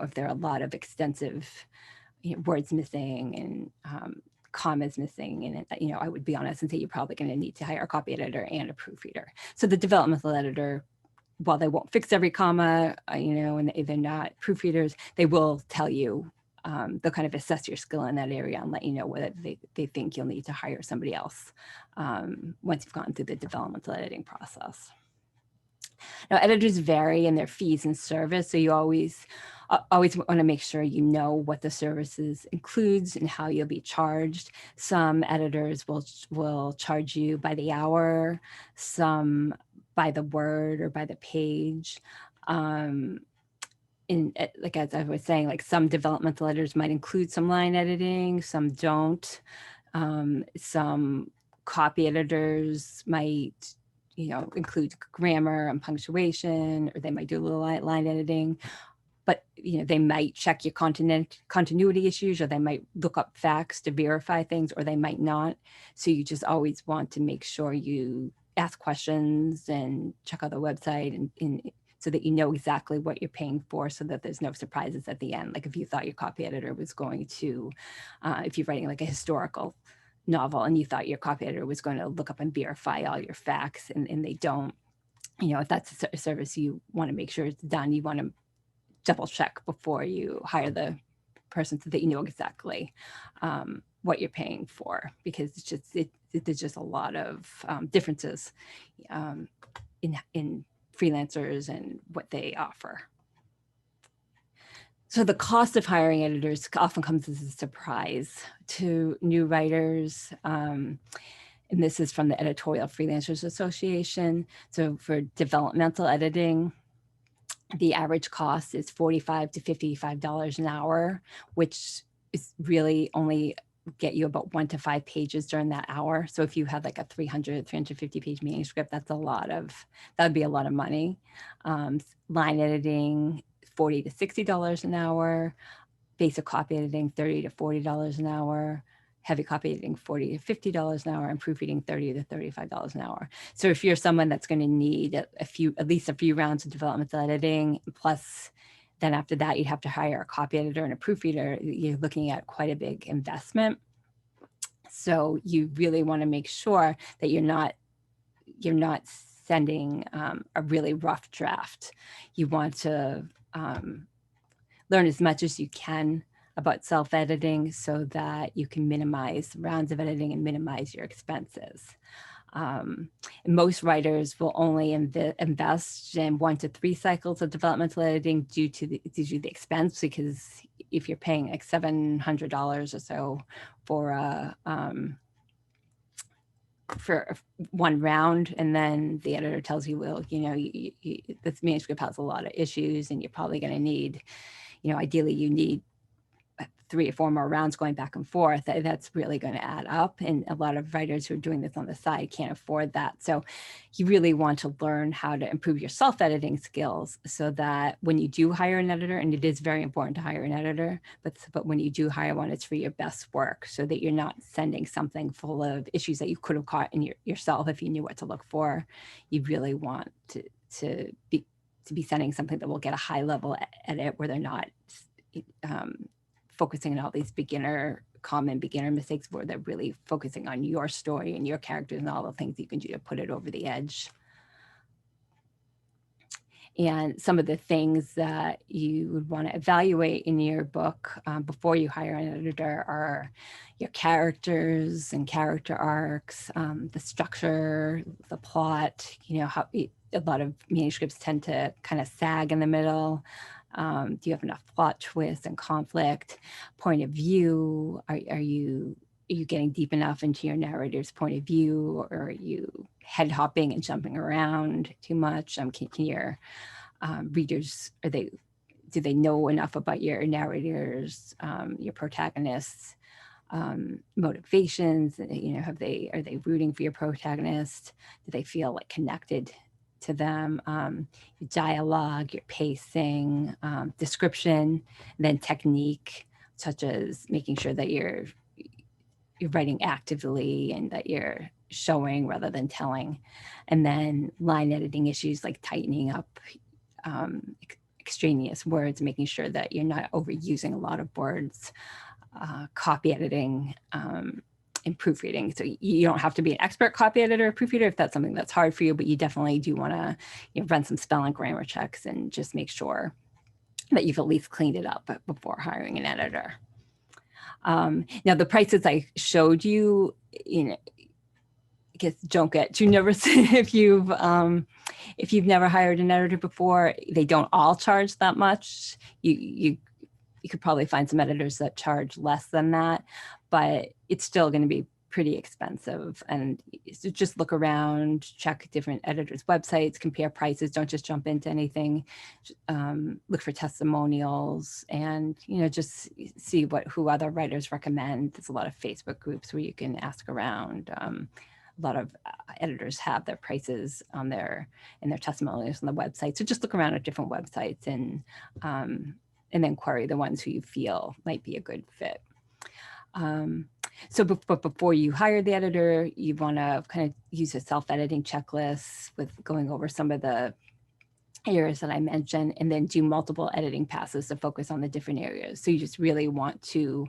if there are a lot of extensive words missing and commas missing, and I would be honest and say you're probably going to need to hire a copy editor and a proofreader. So the developmental editor, while they won't fix every comma, and they're not proofreaders, they will tell you, they'll kind of assess your skill in that area and let you know whether they think you'll need to hire somebody else once you've gone through the developmental editing process. Now, editors vary in their fees and service, so you always want to make sure you know what the services includes and how you'll be charged. Some editors will charge you by the hour, some by the word or by the page. Like as I was saying, like some developmental editors might include some line editing, some don't. Some copy editors might include grammar and punctuation, or they might do a little line editing, but they might check your continuity issues, or they might look up facts to verify things, or they might not. So you just always want to make sure you ask questions and check out the website and so that you know exactly what you're paying for, so that there's no surprises at the end. Like if you thought your copy editor was going to, if you're writing like a historical novel and you thought your copy editor was going to look up and verify all your facts, and they don't, if that's a service you want to make sure it's done, you want to double check before you hire the person so that you know exactly what you're paying for, because there's just a lot of differences in freelancers and what they offer. So the cost of hiring editors often comes as a surprise to new writers. And this is from the Editorial Freelancers Association. So for developmental editing, the average cost is $45 to $55 an hour, which is really only get you about 1 to 5 pages during that hour. So if you had like a 350 page manuscript, that would be a lot of money. Line editing, $40 to $60 an hour, basic copy editing, $30 to $40 an hour, heavy copy editing, $40 to $50 an hour, and proofreading, $30 to $35 an hour. So if you're someone that's going to need at least a few rounds of developmental editing, plus then after that you'd have to hire a copy editor and a proofreader, you're looking at quite a big investment. So you really want to make sure that you're not sending a really rough draft. You want to learn as much as you can about self-editing so that you can minimize rounds of editing and minimize your expenses. Most writers will only invest in 1 to 3 cycles of developmental editing due to the expense, because if you're paying like $700 or so for one round, and then the editor tells you, well, this manuscript has a lot of issues and you're probably going to need, ideally you need 3 or 4 more rounds going back and forth, that's really going to add up. And a lot of writers who are doing this on the side can't afford that. So you really want to learn how to improve your self-editing skills so that when you do hire an editor, and it is very important to hire an editor, but when you do hire one, it's for your best work, so that you're not sending something full of issues that you could have caught in yourself if you knew what to look for. You really want to be sending something that will get a high level edit, where they're not focusing on all these common beginner mistakes, where they're really focusing on your story and your characters and all the things you can do to put it over the edge. And some of the things that you would want to evaluate in your book before you hire an editor are your characters and character arcs, the structure, the plot, how a lot of manuscripts tend to kind of sag in the middle. Do you have enough plot twists and conflict? Point of view, are you getting deep enough into your narrator's point of view, or are you head hopping and jumping around too much? Can your readers, do they know enough about your narrators, your protagonists' motivations? Are they rooting for your protagonist? Do they feel like connected to them? Your dialogue, your pacing, description, and then technique, such as making sure that you're writing actively and that you're showing rather than telling. And then line editing issues like tightening up extraneous words, making sure that you're not overusing a lot of words, copy editing, and proofreading. So you don't have to be an expert copy editor or proofreader if that's something that's hard for you, but you definitely do want to, you know, run some spell and grammar checks and just make sure that you've at least cleaned it up before hiring an editor. Now the prices I showed you, you know, I guess don't get too nervous if you've never hired an editor before. They don't all charge that much. You could probably find some editors that charge less than that, but it's still going to be pretty expensive. And so just look around, check different editors' websites, compare prices. Don't just jump into anything. Look for testimonials, and, you know, just see who other writers recommend. There's a lot of Facebook groups where you can ask around. A lot of editors have their prices on their testimonials on the website. So just look around at different websites and then query the ones who you feel might be a good fit. So before you hire the editor, you want to kind of use a self-editing checklist with going over some of the areas that I mentioned, and then do multiple editing passes to focus on the different areas. So you just really want to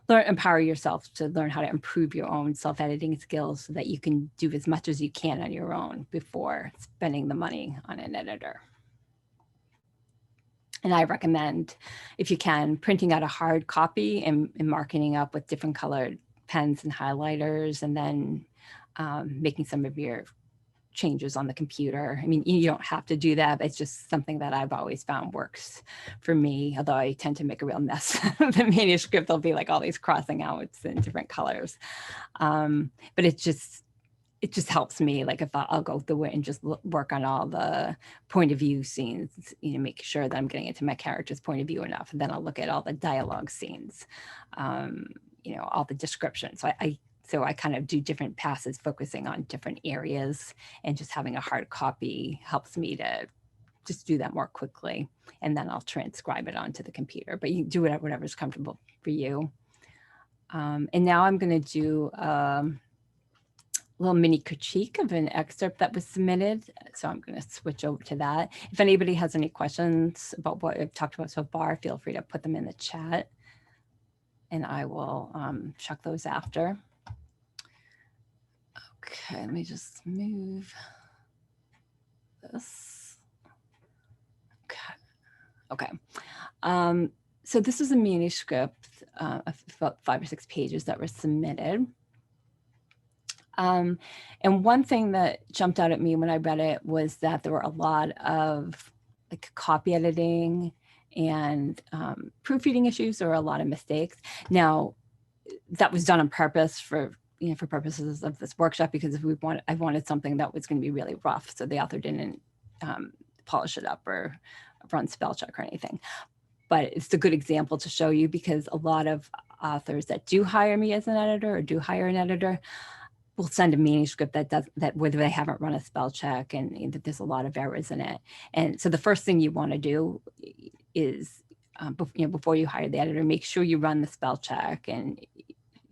empower yourself to learn how to improve your own self-editing skills so that you can do as much as you can on your own before spending the money on an editor. And I recommend, if you can, printing out a hard copy and marking up with different colored pens and highlighters, and then making some of your changes on the computer. I mean, you don't have to do that, but it's just something that I've always found works for me, although I tend to make a real mess of the manuscript. There'll be like all these crossing outs in different colors. But it just helps me, like if I'll go through it and just work on all the point of view scenes, you know, make sure that I'm getting into my character's point of view enough. And then I'll look at all the dialogue scenes, you know, all the descriptions. So I kind of do different passes focusing on different areas, and just having a hard copy helps me to just do that more quickly. And then I'll transcribe it onto the computer, but you can do whatever's comfortable for you. And now I'm going to do little mini critique of an excerpt that was submitted. So I'm going to switch over to that. If anybody has any questions about what I've talked about so far, feel free to put them in the chat, and I will check those after. Okay, let me just move this. Okay. So this is a manuscript of about 5 or 6 pages that were submitted. And one thing that jumped out at me when I read it was that there were a lot of like copy editing and proofreading issues, or a lot of mistakes. Now, that was done on purpose for purposes of this workshop, because I wanted something that was going to be really rough, so the author didn't polish it up or run spell check or anything. But it's a good example to show you, because a lot of authors that do hire me as an editor or do hire an editor will send a manuscript that whether they haven't run a spell check, and that there's a lot of errors in it. And so the first thing you want to do is, before you hire the editor, make sure you run the spell check and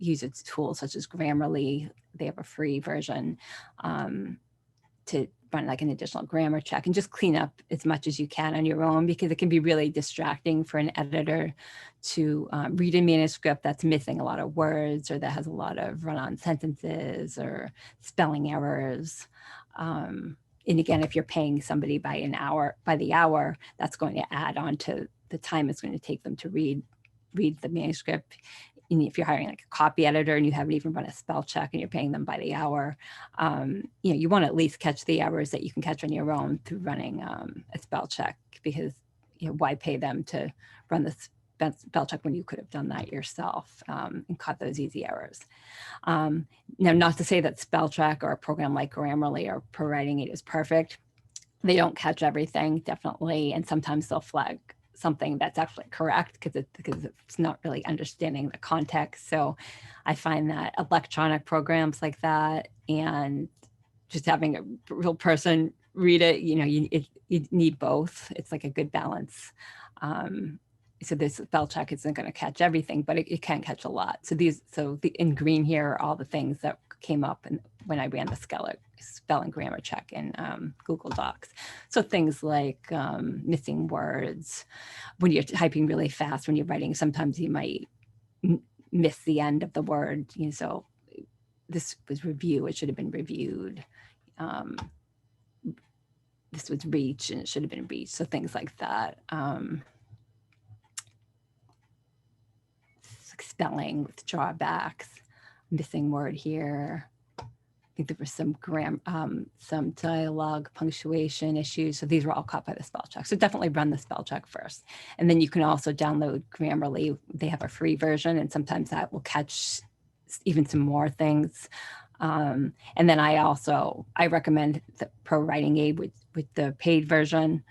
use its tools such as Grammarly. They have a free version to run like an additional grammar check, and just clean up as much as you can on your own, because it can be really distracting for an editor to read a manuscript that's missing a lot of words, or that has a lot of run-on sentences or spelling errors. And again, if you're paying somebody by the hour, that's going to add on to the time it's going to take them to read the manuscript. And if you're hiring like a copy editor and you haven't even run a spell check and you're paying them by the hour, you want to at least catch the errors that you can catch on your own through running a spell check, because why pay them to run the spell check when you could have done that yourself and caught those easy errors. Now, not to say that spell check or a program like Grammarly or ProWriting8 is perfect. They don't catch everything, definitely, and sometimes they'll flag something that's actually correct because it's not really understanding the context. So I find that electronic programs like that, and just having a real person read it, you need both. It's like a good balance. So this spell check isn't going to catch everything, but it can catch a lot. So in green here are all the things that came up and when I ran the spell and grammar check in Google Docs. So things like missing words. When you're typing really fast, when you're writing, sometimes you might miss the end of the word. So this was review, it should have been reviewed. This was reach and it should have been reached. So things like that. Spelling with drawbacks, missing word here. I think there was some dialogue, punctuation issues. So these were all caught by the spell check. So definitely run the spell check first. And then you can also download Grammarly. They have a free version, and sometimes that will catch even some more things. And then I recommend the Pro Writing Aid with the paid version.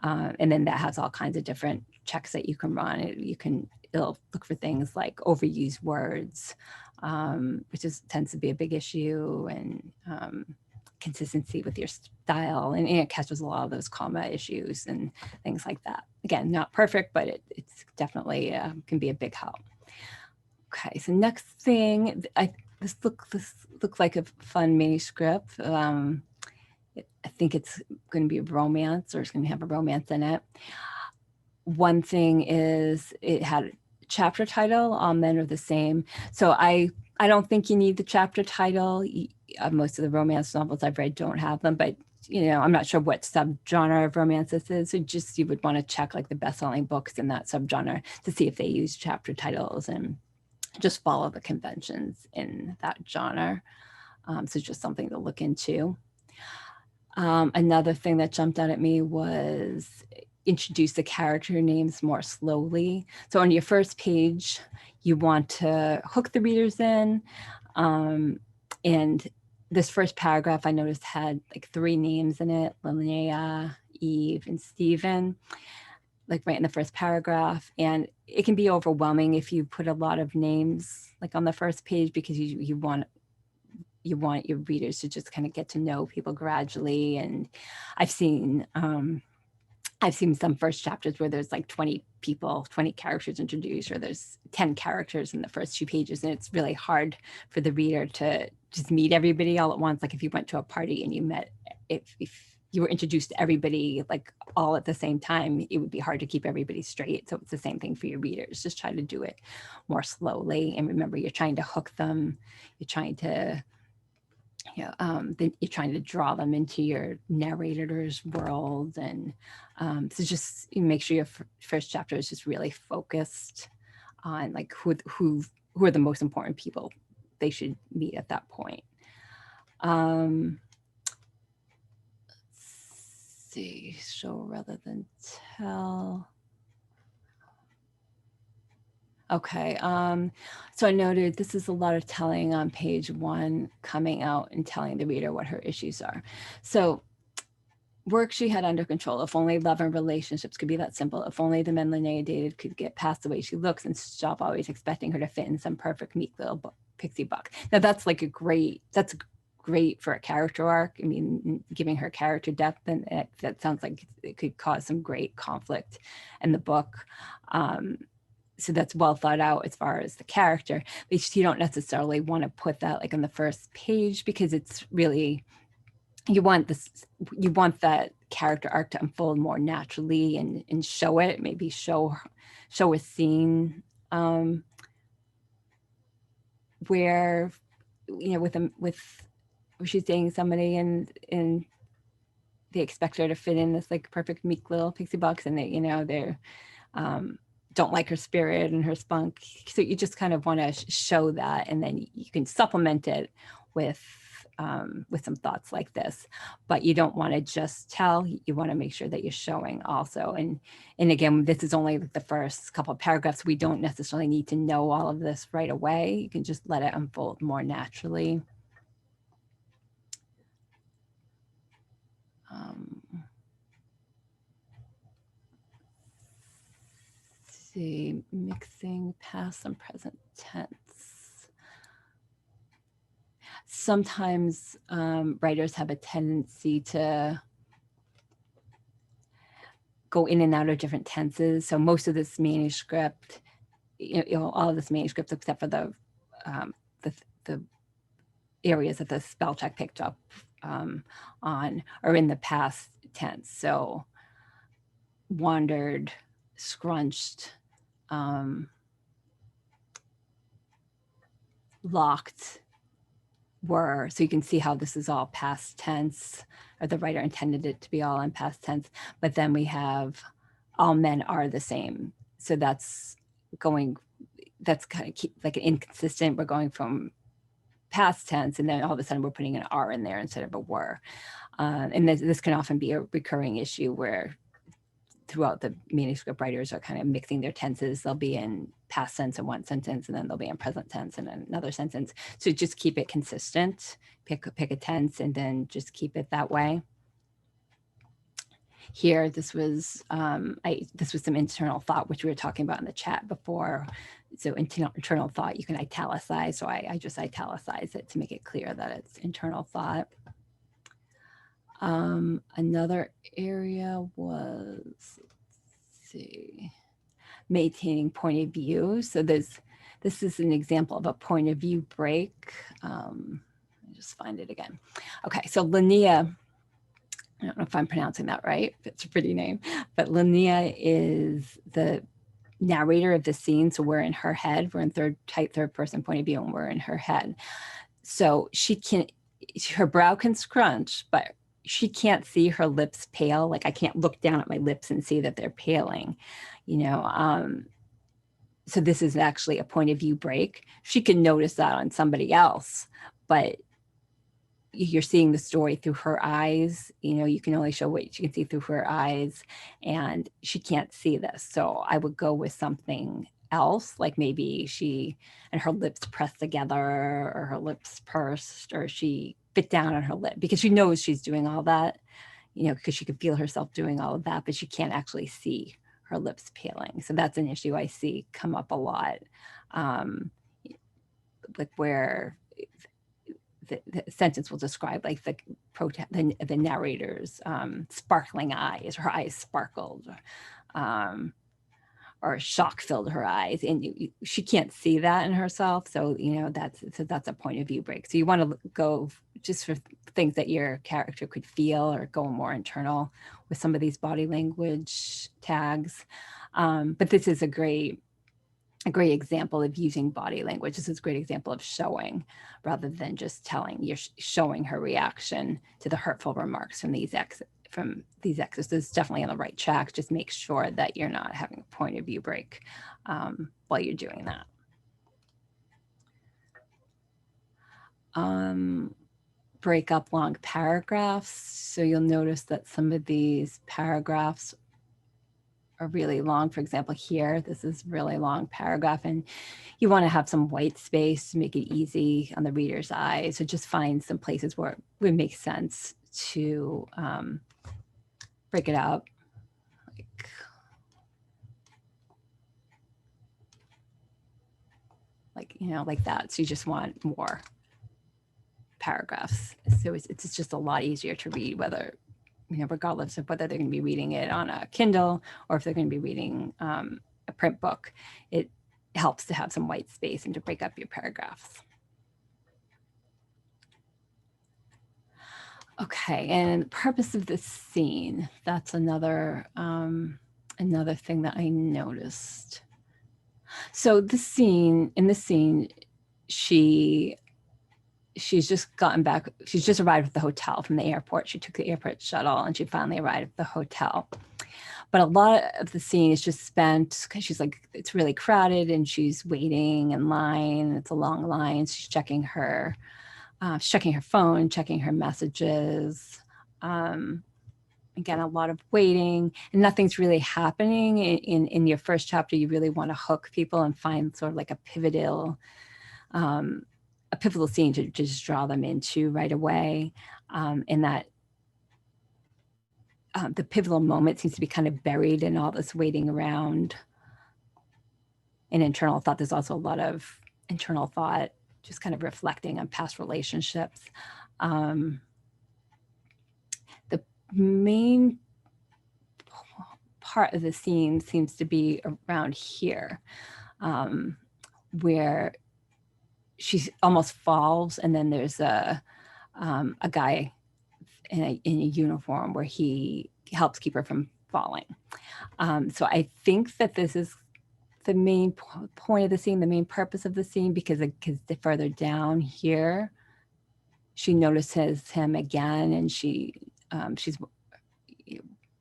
And then that has all kinds of different checks that you can run. It'll look for things like overused words, which tends to be a big issue, and consistency with your style. And it catches a lot of those comma issues and things like that. Again, not perfect, but it's definitely can be a big help. Okay, so next thing, this looks like a fun manuscript. I think it's going to be a romance, or it's going to have a romance in it. One thing is it had a chapter title. All men are the same. So I don't think you need the chapter title. Most of the romance novels I've read don't have them, but I'm not sure what subgenre of romance this is. So just you would want to check like the best-selling books in that subgenre to see if they use chapter titles, and just follow the conventions in that genre. So just something to look into. Another thing that jumped out at me was introduce the character names more slowly. So on your first page, you want to hook the readers in. And this first paragraph I noticed had like 3 names in it: Linnea, Eve, and Stephen, like right in the first paragraph. And it can be overwhelming if you put a lot of names like on the first page, because you want your readers to just kind of get to know people gradually. And I've seen some first chapters where there's like 20 characters introduced, or there's 10 characters in the first 2 pages. And it's really hard for the reader to just meet everybody all at once. Like if you went to a party and you met, if you were introduced to everybody like all at the same time, it would be hard to keep everybody straight. So it's the same thing for your readers. Just try to do it more slowly. And remember, you're trying to hook them. You're trying to then you're trying to draw them into your narrator's world. And so just make sure your first chapter is just really focused on like who are the most important people they should meet at that point. Let's see, show rather than tell. Okay, so I noted this is a lot of telling on page 1, coming out and telling the reader what her issues are. So work she had under control. If only love and relationships could be that simple. If only the men Linnea dated could get past the way she looks and stop always expecting her to fit in some perfect meek little pixie box. Now that's great for a character arc. I mean, giving her character depth, and that sounds like it could cause some great conflict in the book. So that's well thought out as far as the character, but you don't necessarily want to put that like on the first page, because it's really, you want that character arc to unfold more naturally and show it, maybe show a scene where, with she's dating somebody and they expect her to fit in this like perfect meek little pixie box, and they, they're don't like her spirit and her spunk. So you just kind of want to show that, and then you can supplement it with some thoughts like this. But you don't want to just tell. You want to make sure that you're showing also. And again, this is only the first couple of paragraphs. We don't necessarily need to know all of this right away. You can just let it unfold more naturally. See, mixing past and present tense. Sometimes writers have a tendency to go in and out of different tenses. So most of this manuscript, all of this manuscript, except for the areas that the spell check picked up on are in the past tense. So wandered, scrunched, locked, were. So you can see how this is all past tense, or the writer intended it to be all in past tense. But then we have all men are the same. So that's kind of like an inconsistent. We're going from past tense, and then all of a sudden we're putting an are in there instead of a were. And this can often be a recurring issue where throughout the manuscript, writers are kind of mixing their tenses. They'll be in past tense in one sentence, and then they'll be in present tense in another sentence. So just keep it consistent. Pick a tense, and then just keep it that way. Here, this was some internal thought, which we were talking about in the chat before. So internal thought, you can italicize. So I just italicize it to make it clear that it's internal thought. Another area was, let's see, maintaining point of view. So this is an example of a point of view break. Let me just find it again. Okay, so Linnea, I don't know if I'm pronouncing that right. It's a pretty name, but Linnea is the narrator of the scene. So we're in her head. We're in third person point of view, and we're in her head. So her brow can scrunch, but she can't see her lips pale. Like I can't look down at my lips and see that they're paling, so this is actually a point of view break. She can notice that on somebody else, but you're seeing the story through her eyes. You can only show what you can see through her eyes, and she can't see this. So I would go with something else, like maybe she and her lips pressed together, or her lips pursed, or she bit down on her lip, because she knows she's doing all that, because she could feel herself doing all of that, but she can't actually see her lips paling. So that's an issue I see come up a lot, like where the sentence will describe like the narrator's sparkling eyes, her eyes sparkled, or shock filled her eyes, and she can't see that in herself. So that's a point of view break. So you want to go just for things that your character could feel, or go more internal with some of these body language tags. But this is a great example of using body language. This is a great example of showing, rather than just telling. You're showing her reaction to the hurtful remarks from these exes. This is definitely on the right track. Just make sure that you're not having a point of view break while you're doing that. Break up long paragraphs. So you'll notice that some of these paragraphs are really long. For example, here, this is really long paragraph, and you want to have some white space to make it easy on the reader's eye. So just find some places where it would make sense to break it up. Like that. So you just want more paragraphs. So it's just a lot easier to read, whether, regardless of whether they're going to be reading it on a Kindle or if they're going to be reading a print book. It helps to have some white space and to break up your paragraphs. Okay, and the purpose of this scene, that's another thing that I noticed. So in this scene, she's just gotten back. She's just arrived at the hotel from the airport. She took the airport shuttle, and she finally arrived at the hotel. But a lot of the scene is just spent because she's like, it's really crowded, and she's waiting in line. It's a long line. She's checking her phone, checking her messages. Again, a lot of waiting, and nothing's really happening. In your first chapter, you really want to hook people and find sort of like a pivotal scene to just draw them into right away. And that the pivotal moment seems to be kind of buried in all this waiting around. In internal thought, there's also a lot of internal thought, just kind of reflecting on past relationships. The main part of the scene seems to be around here, where she almost falls, and then there's a guy in a uniform where he helps keep her from falling. So I think that this is the main point of the scene, the main purpose of the scene, because further down here, she notices him again, and she's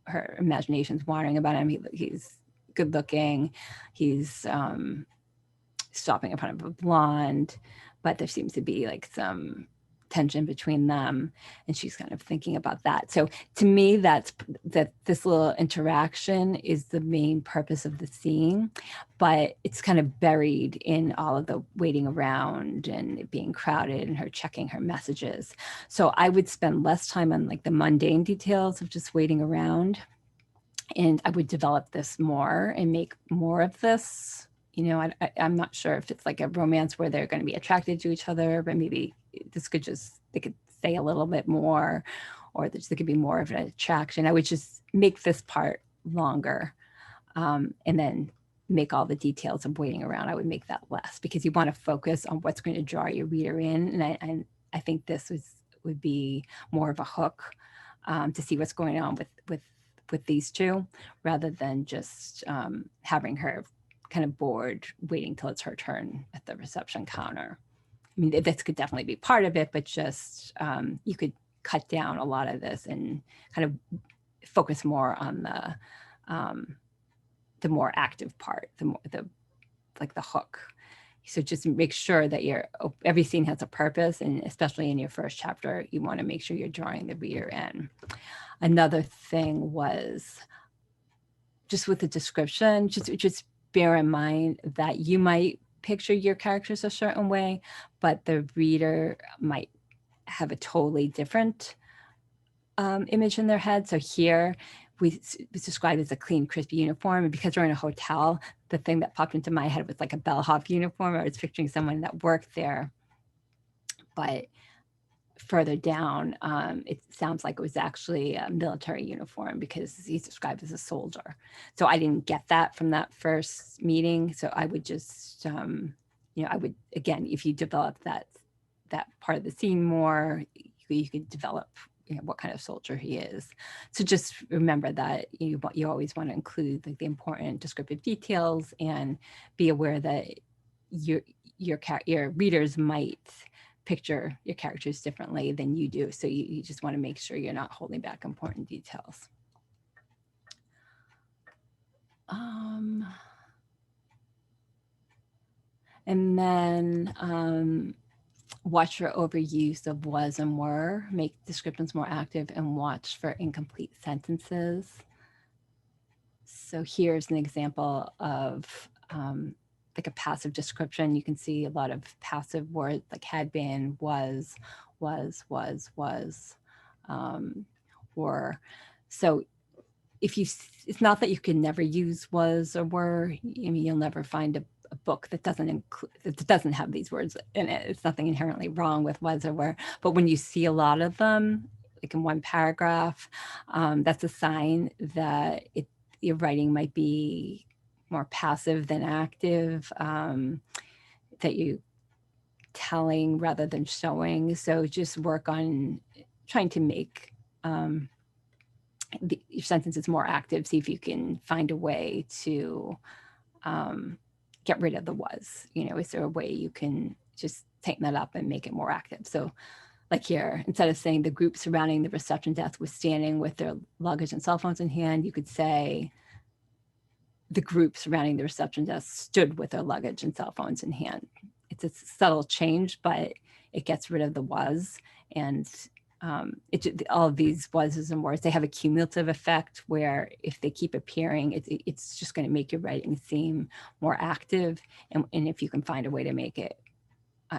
her imagination's wandering about him. He's good looking. He's stopping in front of a blonde, but there seems to be like some tension between them, and she's kind of thinking about that. So to me, that this little interaction is the main purpose of the scene, but it's kind of buried in all of the waiting around and it being crowded and her checking her messages. So I would spend less time on like the mundane details of just waiting around, and I would develop this more and make more of this. You know, I'm not sure if it's like a romance where they're going to be attracted to each other, but maybe this could just, they could say a little bit more, or there could be more of an attraction. I would just make this part longer, and then make all the details of waiting around. I would make that less, because you want to focus on what's going to draw your reader in. And I think this would be more of a hook, to see what's going on with these two, rather than just having her kind of bored waiting till it's her turn at the reception counter. I mean, this could definitely be part of it, but just you could cut down a lot of this and kind of focus more on the more active part, the hook. So just make sure that every scene has a purpose, and especially in your first chapter, you want to make sure you're drawing the reader in. Another thing was just with the description, just bear in mind that you might picture your characters a certain way, but the reader might have a totally different image in their head. So here it's described as a clean, crispy uniform. And because we're in a hotel, the thing that popped into my head was like a bellhop uniform. I was picturing someone that worked there. But further down, it sounds like it was actually a military uniform, because he's described as a soldier. So I didn't get that from that first meeting. So I would just, I would, again, if you develop that part of the scene more, you could develop what kind of soldier he is. So just remember that you always want to include like the important descriptive details, and be aware that your readers might picture your characters differently than you do. So you just want to make sure you're not holding back important details. And then watch for overuse of was and were, make descriptions more active, and watch for incomplete sentences. So here's an example of like a passive description. You can see a lot of passive words like had been, was, were. So it's not that you can never use was or were. I mean, you'll never find a book that doesn't have these words in it. It's nothing inherently wrong with was or were. But when you see a lot of them, like in one paragraph, that's a sign that your writing might be more passive than active, that you telling rather than showing. So just work on trying to make your sentences more active. See if you can find a way to get rid of the was. Is there a way you can just tighten that up and make it more active? So like here, instead of saying the group surrounding the reception desk was standing with their luggage and cell phones in hand, you could say the group surrounding the reception desk stood with their luggage and cell phones in hand. It's a subtle change, but it gets rid of the was. And all of these wases and were, they have a cumulative effect where if they keep appearing, it's just going to make your writing seem more active. And if you can find a way to make it,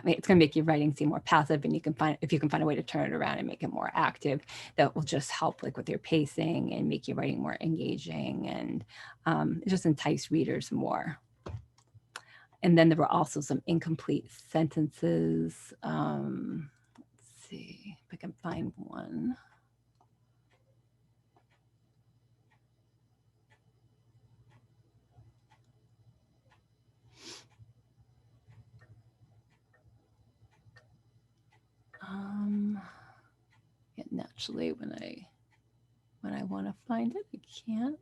it's going to make your writing seem more passive, and if you can find a way to turn it around and make it more active, that will just help like with your pacing and make your writing more engaging, and just entice readers more. And then there were also some incomplete sentences. Let's see if I can find one. Actually, when I want to find it, I can't.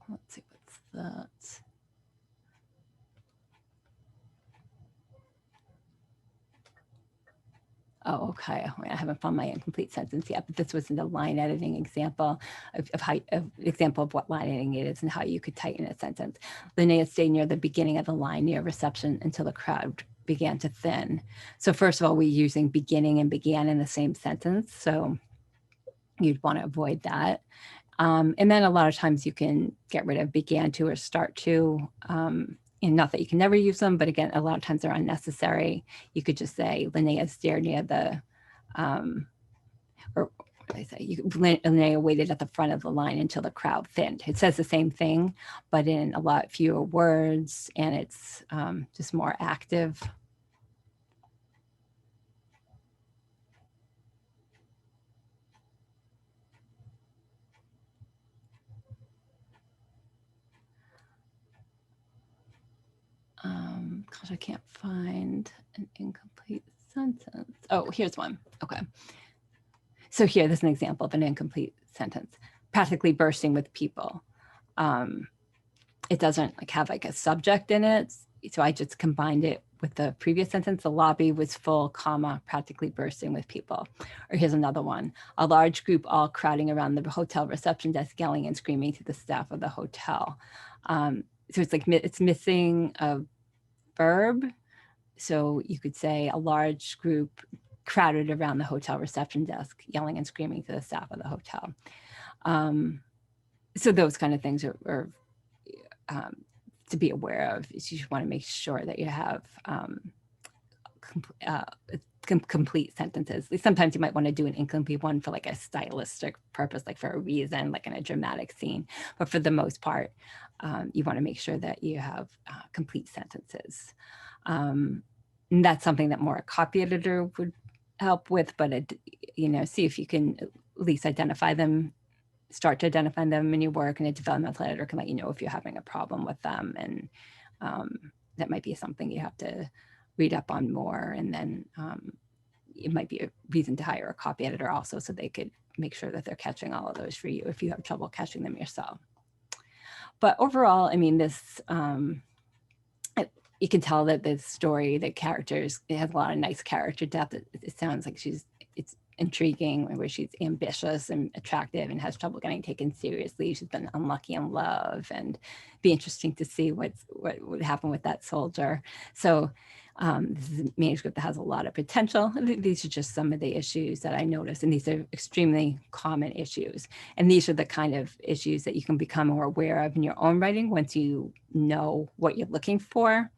Let's see, what's that? Oh, okay. I haven't found my incomplete sentence yet, but this was the line editing example example of what line editing is and how you could tighten a sentence. Linnea stayed near the beginning of the line near reception until the crowd began to thin. So first of all, we're using beginning and began in the same sentence. So you'd want to avoid that. And then a lot of times you can get rid of began to or start to. And not that you can never use them, but again, a lot of times they're unnecessary. You could just say Linnea stared near the, or what did I say? Linnea waited at the front of the line until the crowd thinned. It says the same thing, but in a lot fewer words, and it's just more active. Gosh, I can't find an incomplete sentence. Oh, here's one. Okay. So here, this is an example of an incomplete sentence. Practically bursting with people. It doesn't have a subject in it. So I just combined it with the previous sentence. The lobby was full, comma, practically bursting with people. Or here's another one. A large group all crowding around the hotel reception desk, yelling and screaming to the staff of the hotel. So it's it's missing a verb. So you could say a large group crowded around the hotel reception desk, yelling and screaming to the staff of the hotel. So those kind of things are to be aware of. You should want to make sure that you have complete sentences. Sometimes you might want to do an incomplete one for a stylistic purpose, for a reason, in a dramatic scene. But for the most part, you want to make sure that you have complete sentences. And that's something that more a copy editor would help with, but see if you can at least identify them, start to identify them in your work, and a developmental editor can let you know if you're having a problem with them. And that might be something you have to read up on more. And then it might be a reason to hire a copy editor also, so they could make sure that they're catching all of those for you if you have trouble catching them yourself. But overall, I mean, this, you can tell that the story, the characters, it has a lot of nice character depth. It sounds like it's intriguing, where she's ambitious and attractive and has trouble getting taken seriously. She's been unlucky in love, and be interesting to see what would happen with that soldier. So this is a manuscript that has a lot of potential. These are just some of the issues that I noticed, and these are extremely common issues. And these are the kind of issues that you can become more aware of in your own writing once you know what you're looking for.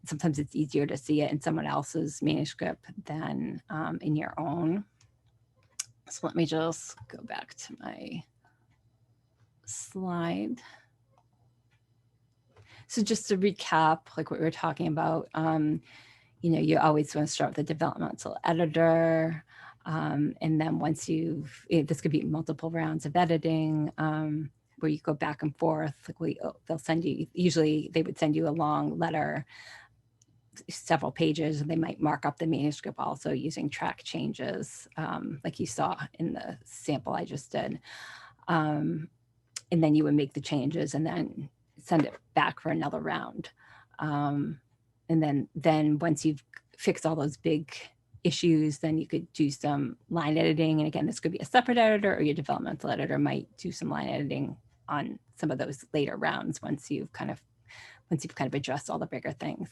Sometimes it's easier to see it in someone else's manuscript than in your own. So let me just go back to my slide. So just to recap, what we were talking about, you always want to start with the developmental editor. And then once this could be multiple rounds of editing, where you go back and forth. They'll send you, usually they would send you a long letter, several pages, and they might mark up the manuscript also using track changes, like you saw in the sample I just did. And then you would make the changes and then send it back for another round. And then once you've fixed all those big issues, then you could do some line editing. And again, this could be a separate editor, or your developmental editor might do some line editing on some of those later rounds once you've kind of addressed all the bigger things.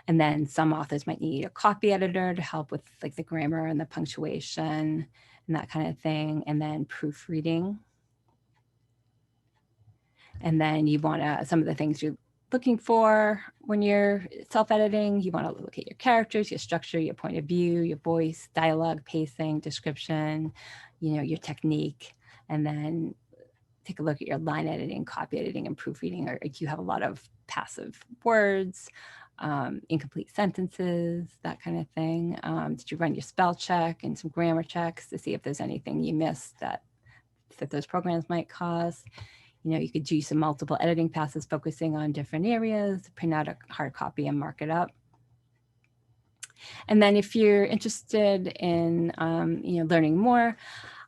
And then some authors might need a copy editor to help with the grammar and the punctuation and that kind of thing. And then proofreading. And then you want to, some of the things you're looking for when you're self-editing, you want to look at your characters, your structure, your point of view, your voice, dialogue, pacing, description, your technique. And then take a look at your line editing, copy editing, and proofreading. Or you have a lot of passive words, incomplete sentences, that kind of thing. Did you run your spell check and some grammar checks to see if there's anything you missed that that those programs might cost. You know, you could do some multiple editing passes focusing on different areas, print out a hard copy and mark it up. And then if you're interested in, you know, learning more,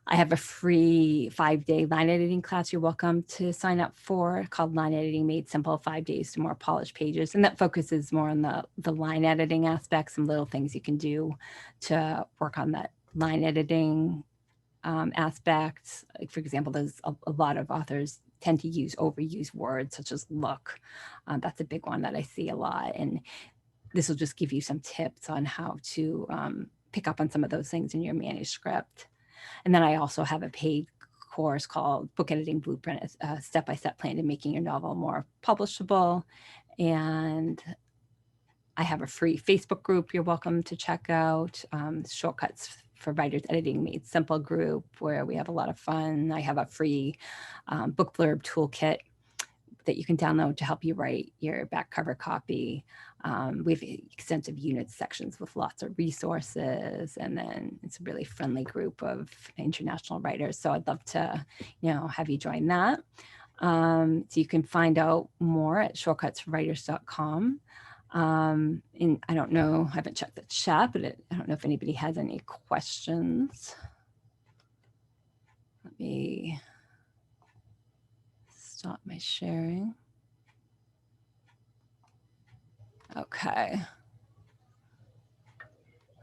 I have a free 5-day line editing class you're welcome to sign up for, called Line Editing Made Simple, 5 Days to More Polished Pages. And that focuses more on the line editing aspects and little things you can do to work on that line editing aspects. Like, for example, there's a lot of authors tend to overuse words such as look. That's a big one that I see a lot. And this will just give you some tips on how to pick up on some of those things in your manuscript. And then I also have a paid course called Book Editing Blueprint, a step-by-step plan to making your novel more publishable. And I have a free Facebook group you're welcome to check out, Shortcuts for Writers Editing Made Simple group, where we have a lot of fun. I have a free book blurb toolkit that you can download to help you write your back cover copy. We have extensive unit sections with lots of resources, and then it's a really friendly group of international writers. So I'd love to, you know, have you join that. So you can find out more at shortcutsforwriters.com. And I don't know, I haven't checked the chat, but I don't know if anybody has any questions. Let me stop my sharing. Okay.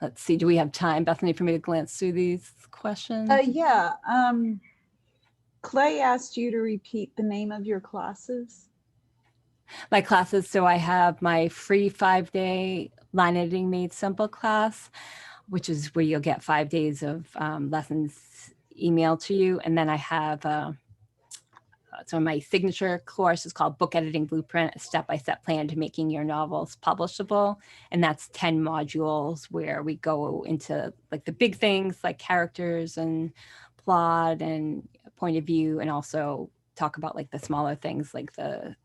Let's see, do we have time, Bethany, for me to glance through these questions? Yeah. Clay asked you to repeat the name of your classes. My classes, so I have my free 5-day Line Editing Made Simple class, which is where you'll get 5 days of lessons emailed to you. And then I have so my signature course is called Book Editing Blueprint, a step-by-step plan to making your novels publishable. And that's 10 modules where we go into like the big things like characters and plot and point of view, and also talk about like the smaller things like the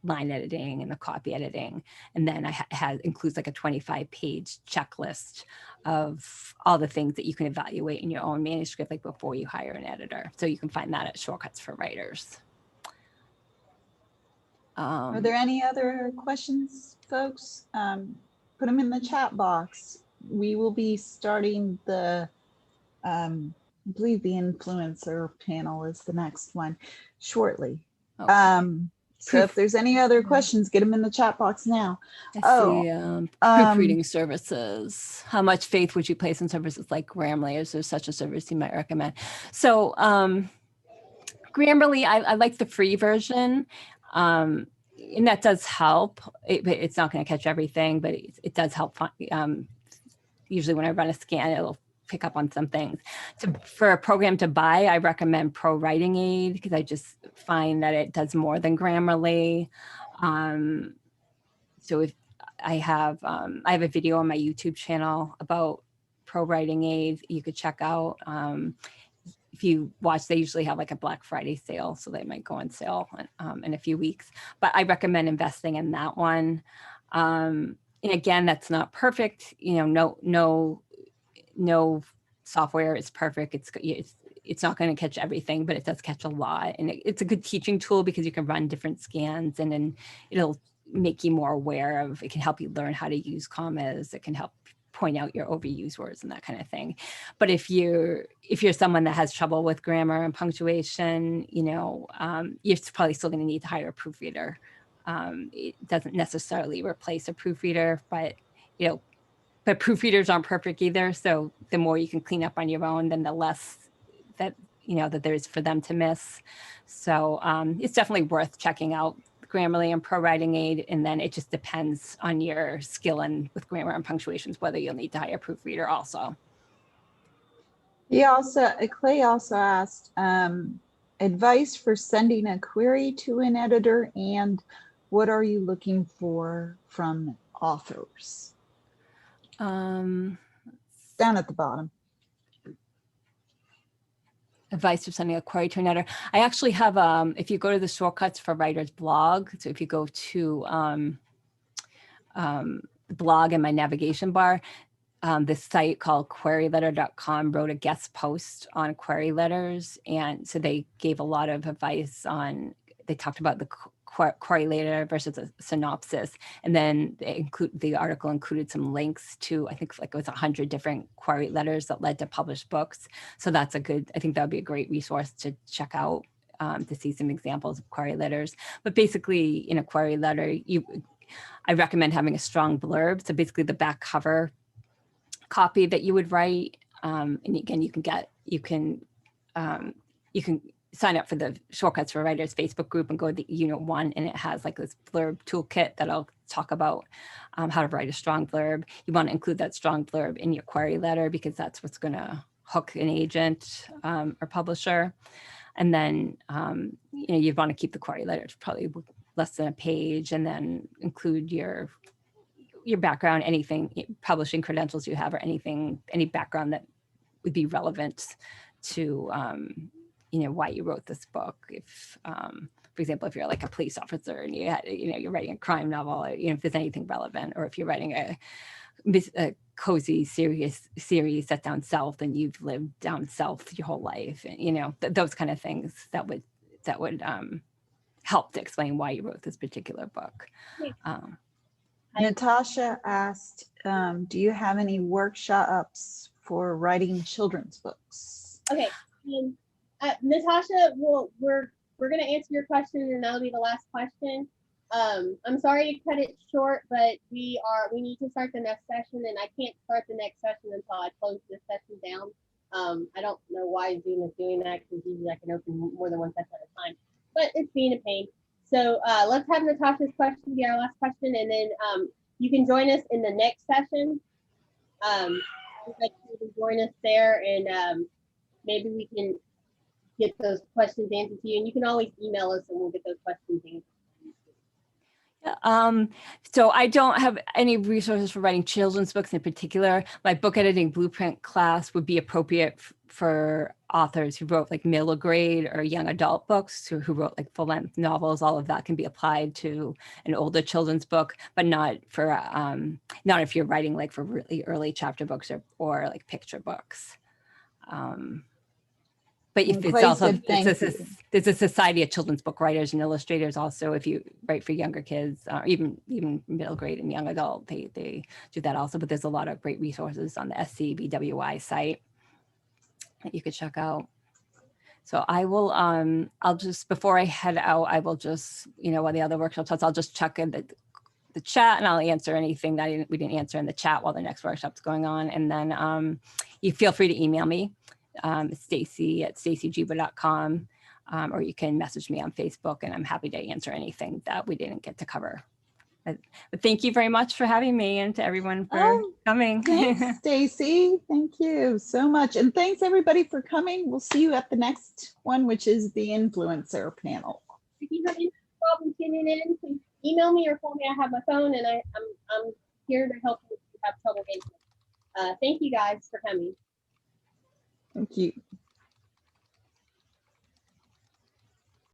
line editing and the copy editing. And then I includes like a 25-page checklist of all the things that you can evaluate in your own manuscript, like before you hire an editor. So you can find that at Shortcuts for Writers. Are there any other questions, folks? Put them in the chat box. We will be starting the, I believe the influencer panel is the next one shortly. Okay. So if there's any other questions, get them in the chat box now. Proofreading services. How much faith would you place in services like Grammarly? Is there such a service you might recommend? So Grammarly, I like the free version. And that does help. It's not going to catch everything, but it does help. Usually when I run a scan, it'll pick up on some things. For a program to buy, I recommend Pro Writing Aid, because I just find that it does more than Grammarly. So if I have a video on my YouTube channel about Pro Writing Aid you could check out. If you watch, they usually have like a Black Friday sale, so they might go on sale in a few weeks. But I recommend investing in that one. And again, that's not perfect. You know, no software is perfect. It's not going to catch everything, but it does catch a lot. And it's a good teaching tool because you can run different scans, and then it'll make you more aware of, it can help you learn how to use commas. It can help point out your overused words and that kind of thing. But if you're someone that has trouble with grammar and punctuation, you know, you're probably still going to need to hire a proofreader. It doesn't necessarily replace a proofreader, but you know, but proofreaders aren't perfect either. So the more you can clean up on your own, then the less that, you know, that there's for them to miss. So it's definitely worth checking out Grammarly and Pro Writing Aid. And then it just depends on your skill and with grammar and punctuations, whether you'll need to hire a proofreader also. Clay also asked advice for sending a query to an editor, and what are you looking for from authors? Down at the bottom. Advice for sending a query to an editor. I actually have, if you go to the Shortcuts for Writers blog, so if you go to the blog and my navigation bar, this site called queryletter.com wrote a guest post on query letters. And so they gave a lot of advice on, they talked about the query letter versus a synopsis. And then the article included some links to, I think like it was 100 different query letters that led to published books. So that's a good, I think that would be a great resource to check out to see some examples of query letters. But basically in a query letter, I recommend having a strong blurb. So basically the back cover copy that you would write. And again, you can sign up for the Shortcuts for Writers Facebook group and go to the Unit 1, and it has like this blurb toolkit that'll talk about how to write a strong blurb. You want to include that strong blurb in your query letter because that's what's going to hook an agent or publisher. And then you want to keep the query letter to probably less than a page, and then include your background, anything, publishing credentials you have, or any background that would be relevant to, why you wrote this book. If, for example, if you're like a police officer and you're writing a crime novel, if there's anything relevant, or if you're writing a cozy, serious series set down south and you've lived down south your whole life, and, those kind of things that would help to explain why you wrote this particular book. Natasha asked, do you have any workshops for writing children's books? Okay, Natasha, we're going to answer your question, and that'll be the last question. I'm sorry to cut it short, but we need to start the next session, and I can't start the next session until I close this session down. I don't know why Zoom is doing that, because usually I can open more than one session at a time, but it's being a pain. So let's have Natasha's question be our last question, and then you can join us in the next session. We'd like you to join us there, and maybe we can get those questions answered to you. And you can always email us, and we'll get those questions answered. So I don't have any resources for writing children's books in particular. My book editing blueprint class would be appropriate for authors who wrote like middle grade or young adult books, who wrote like full-length novels. All of that can be applied to an older children's book, but not for not if you're writing like for really early chapter books or like picture books. But if it's also, there's a society of children's book writers and illustrators also. If you write for younger kids, even middle grade and young adult, they do that also. But there's a lot of great resources on the SCBWI site that you could check out. So I will, I'll just, before I head out, I will just, while the other workshops, I'll just check in the chat, and I'll answer anything that we didn't answer in the chat while the next workshop's going on. And then you feel free to email me. Stacy at stacyjuba.com, or you can message me on Facebook, and I'm happy to answer anything that we didn't get to cover. But thank you very much for having me, and to everyone for coming. Thanks, Stacy. Thank you so much. And thanks everybody for coming. We'll see you at the next one, which is the influencer panel. If you have any problem tuning in, please email me or call me. I have my phone, and I'm here to help you if you have trouble getting it. Thank you guys for coming. Thank you.